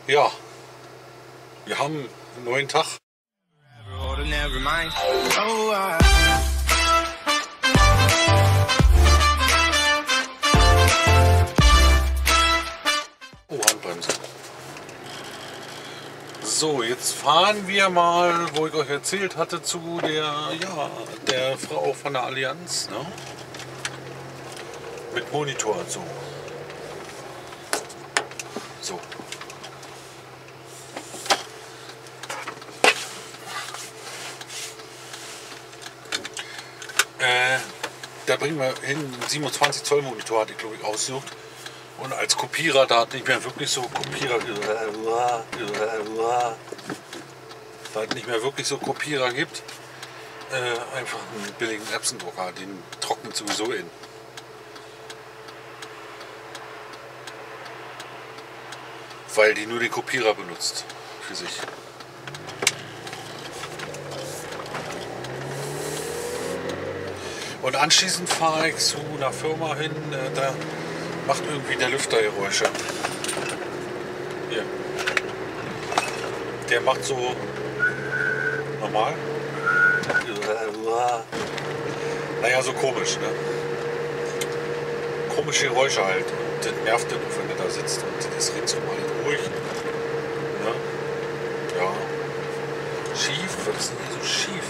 Ja, wir haben einen neuen Tag. Oh, Handbremse. So, jetzt fahren wir mal, wo ich euch erzählt hatte, zu der Frau von der Allianz, ne? Mit Monitor und so. So. Da bringen wir hin, einen 27 Zoll Monitor hatte ich, glaube ich, ausgesucht. Und als Kopierer, da hatte ich mir wirklich so Kopierer, da es nicht mehr wirklich so Kopierer gibt, einfach einen billigen Epson-Drucker, den trocknet sowieso in. Weil die nur den Kopierer benutzt für sich. Und anschließend fahre ich zu einer Firma hin, da macht irgendwie der Lüfter Geräusche. Hier. Der macht so normal. Naja, so komisch, ne? Komische Geräusche halt. Und das nervt den, wenn der da sitzt. Und das ist ringsum alles ruhig. Ne? Ja. Schief? Was ist denn hier so schief?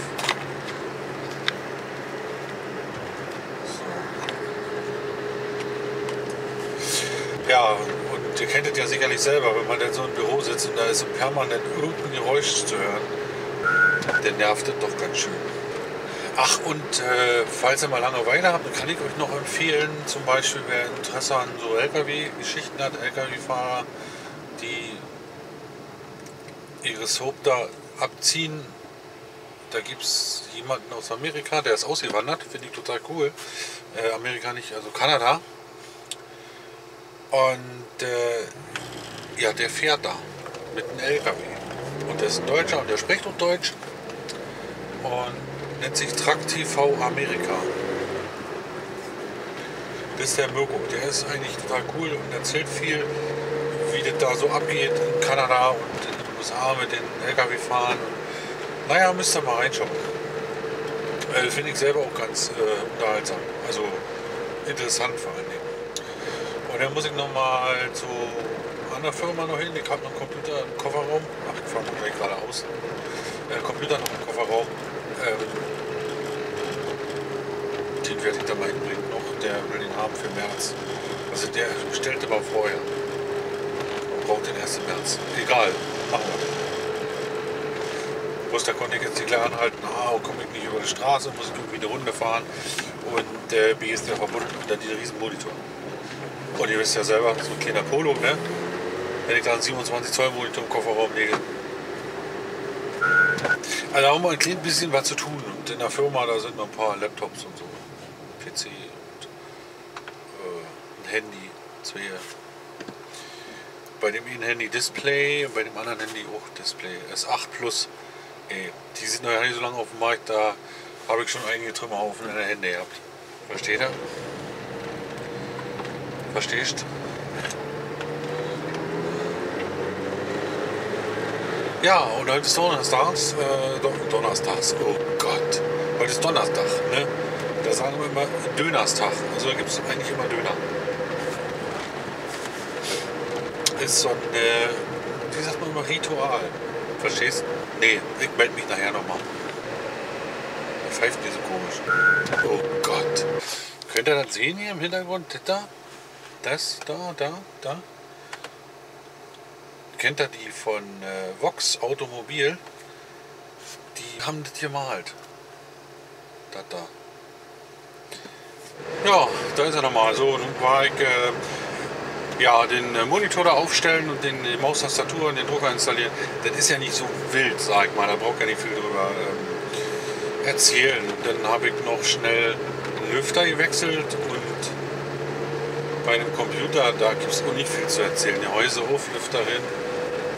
Ja, und ihr kennt es ja sicherlich selber, wenn man dann so im Büro sitzt und da ist so permanent irgendein Geräusch zu hören, der nervt es doch ganz schön. Ach, und falls ihr mal Langeweile habt, dann kann ich euch noch empfehlen, zum Beispiel, wer Interesse an so LKW-Geschichten hat, LKW-Fahrer, die ihre Soap da abziehen. Da gibt es jemanden aus Amerika, der ist ausgewandert, finde ich total cool. Amerika nicht, also Kanada. Und ja, der fährt da mit einem LKW. Und der ist ein Deutscher und der spricht auch Deutsch. Und nennt sich Truck TV Amerika. Das ist der Mirko. Der ist eigentlich total cool und erzählt viel, wie das da so abgeht in Kanada und in den USA mit den LKW-Fahren. Naja, müsst ihr mal reinschauen. Finde ich selber auch ganz unterhaltsam. Also interessant vor allen Dingen. Und dann muss ich noch mal zu einer Firma noch hin. Ich habe noch einen Computer im Kofferraum. Ach, ich fahre mal gleich geradeaus. Computer noch im Kofferraum. Den werde ich da mal hinbringen noch. Der will den haben für März. Also der bestellte mal vorher. Und braucht den 1. März. Egal, machen wir. Da konnte ich jetzt die Kleine anhalten. Komme ich nicht über die Straße, muss ich irgendwie eine Runde fahren. Und wie ist der verbunden? Und dann dieser riesen Monitor. Und ihr wisst ja selber, so ein kleiner Polo, ne? Wenn ich da einen 27 Zoll Monitor im Kofferraum lege. Also da haben wir ein kleines bisschen was zu tun. Und in der Firma, da sind noch ein paar Laptops und so. PC und ein Handy. Zwei. Bei dem einen Handy Display und bei dem anderen Handy auch Display. S8 Plus. Die sind noch nicht so lange auf dem Markt, da habe ich schon einige Trümmerhaufen in der Hände gehabt. Versteht ihr? Verstehst? Ja, und heute ist Donnerstags. Oh Gott. Heute ist Donnerstag, ne? Da sagen wir immer Dönerstag. Also da gibt es eigentlich immer Döner. Ist so ein, wie sagt man immer, Ritual. Verstehst? Nee, ich melde mich nachher nochmal. Der pfeift mir so komisch. Oh Gott. Könnt ihr das sehen hier im Hintergrund? Das, da. Kennt ihr die von Vox Automobil? Die haben das gemalt. Das da. Ja, da ist er nochmal. So, nun war ich den Monitor da aufstellen und die Maustastatur und den Drucker installieren. Das ist ja nicht so wild, sag ich mal. Da braucht ja nicht viel drüber erzählen. Und dann habe ich noch schnell einen Lüfter gewechselt und bei einem Computer, da gibt es auch nicht viel zu erzählen. Die Häuser auf, Lüfter hin,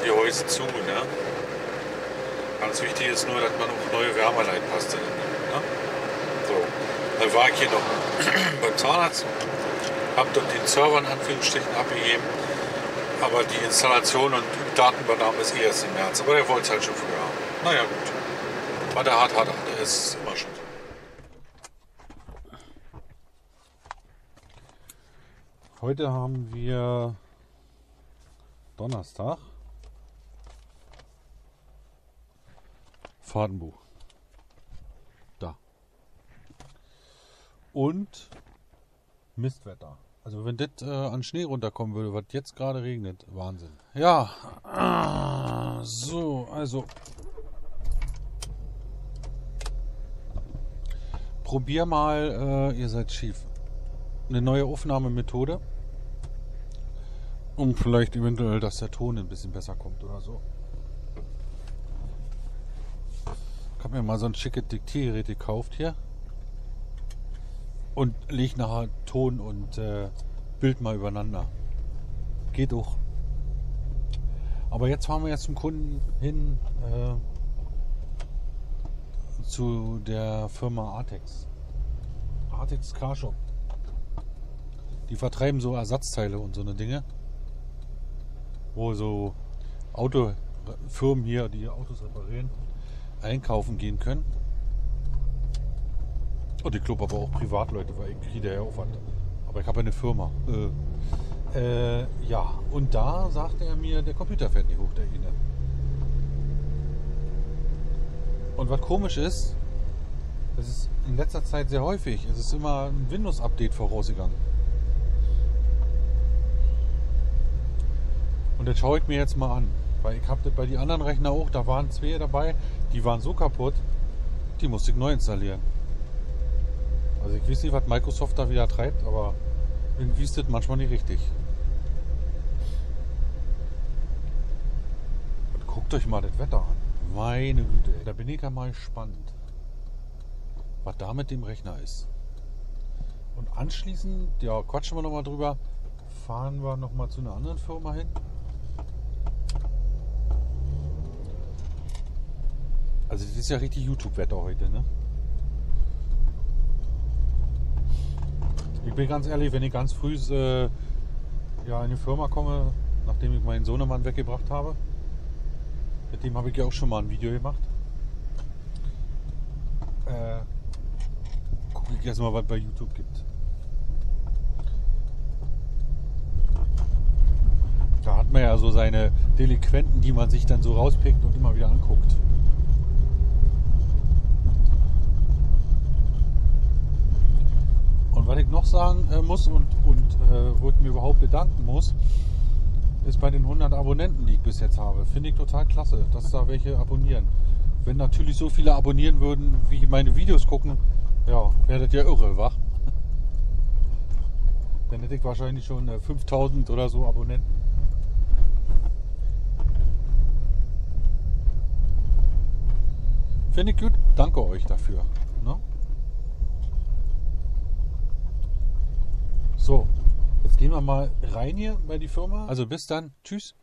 die Häuser zu. Ne? Ganz wichtig ist nur, dass man auch neue Wärmeleitpaste nimmt. Ne? So, dann war ich hier noch beim Zahnarzt, habe dort den Server in Anführungsstrichen abgegeben Aber die Installation und Datenübernahme ist erst im März. Aber der wollte es halt schon früher haben. Naja, gut. Aber der hat er. Der ist immer schon so. Heute haben wir Donnerstag. Fahrtenbuch. Da. Und Mistwetter. Also wenn das an Schnee runterkommen würde, was jetzt gerade regnet, Wahnsinn. Ja, so, also probier mal, ihr seid schief, eine neue Aufnahmemethode, um vielleicht eventuell, dass der Ton ein bisschen besser kommt oder so. Ich habe mir mal so ein schickes Diktiergerät gekauft hier. Und leg nachher Ton und Bild mal übereinander. Geht auch. Aber jetzt fahren wir jetzt zum Kunden hin zu der Firma Artex. Artex Carshop. Die vertreiben so Ersatzteile und so eine Dinge. Wo so Autofirmen hier, die Autos reparieren, einkaufen gehen können. Und ich glaube aber auch Privatleute, weil ich kriege ja Aufwand. Aber ich habe eine Firma. Ja, und da sagte er mir, der Computer fährt nicht hoch, der Ihnen. Und was komisch ist, das ist in letzter Zeit sehr häufig. Es ist immer ein Windows-Update vorausgegangen. Und das schaue ich mir jetzt mal an. Weil ich habe das bei den anderen Rechner auch, da waren 2 dabei, die waren so kaputt, die musste ich neu installieren. Also ich weiß nicht, was Microsoft da wieder treibt, aber irgendwie ist das manchmal nicht richtig. Und guckt euch mal das Wetter an. Meine Güte, da bin ich ja mal gespannt, was da mit dem Rechner ist. Und anschließend, ja, quatschen wir nochmal drüber, fahren wir nochmal zu einer anderen Firma hin. Also das ist ja richtig YouTube-Wetter heute, ne? Ich bin ganz ehrlich, wenn ich ganz früh ja, in die Firma komme, nachdem ich meinen Sohnemann weggebracht habe, mit dem habe ich ja auch schon mal ein Video gemacht, gucke ich erstmal, was bei YouTube gibt. Da hat man ja so seine Delinquenten, die man sich dann so rauspickt und immer wieder anguckt. Und was ich noch sagen muss und wo ich mir überhaupt bedanken muss, ist bei den 100 Abonnenten, die ich bis jetzt habe. Finde ich total klasse, dass da welche abonnieren. Wenn natürlich so viele abonnieren würden, wie meine Videos gucken, ja, wäre das ja irre, wa? Dann hätte ich wahrscheinlich schon 5000 oder so Abonnenten. Finde ich gut, danke euch dafür. Ne? So, jetzt gehen wir mal rein hier bei die Firma. Also bis dann, tschüss.